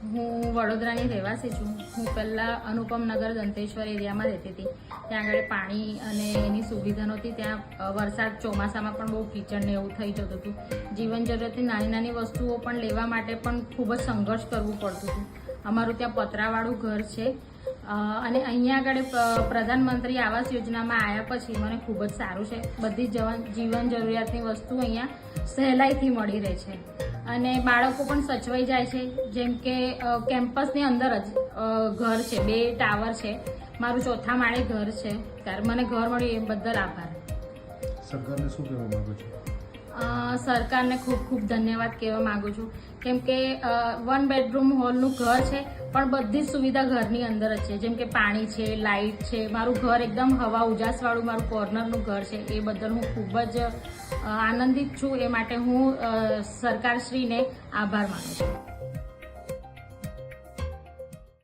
હું વડોદરાની રહેવાસી છું. હું પહેલાં અનુપમનગર દંતેશ્વર એરિયામાં રહેતી હતી. ત્યાં આગળ પાણી અને એની સુવિધા નહોતી. ત્યાં વરસાદ ચોમાસામાં પણ બહુ કીચડ ને એવું થઈ જતું હતું. જીવન જરૂરિયાતની નાની નાની વસ્તુઓ પણ લેવા માટે પણ ખૂબ જ સંઘર્ષ કરવું પડતું હતું. અમારું ત્યાં પતરાવાળું ઘર છે અને અહીંયા આગળ પ્રધાનમંત્રી આવાસ યોજનામાં આવ્યા પછી મને ખૂબ જ સારું છે. બધી જીવન જરૂરિયાતની વસ્તુ અહીંયા સહેલાઈથી મળી રહે છે અને બાળકો પણ સચવાઈ જાય છે. જેમ કે કેમ્પસની અંદર જ ઘર છે, 2 ટાવર છે. મારું 4થા માળે ઘર છે. ત્યારે મને ઘર મળ્યું એ બદલ આભાર. સરકારને શું કહેવા માંગુ છું? સરકારને ખૂબ ખૂબ ધન્યવાદ કહેવા માંગુ છું. કેમ કે 1 બેડરૂમ હોલનું ઘર છે પણ બધી જ સુવિધા ઘરની અંદર જ છે. જેમ કે પાણી છે, લાઇટ છે. મારું ઘર એકદમ હવા ઉજાસવાળું મારું કોર્નરનું ઘર છે. એ બદલ હું ખૂબ જ આનંદિત છું. એ માટે હું સરકારશ્રીને આભાર માનું છું.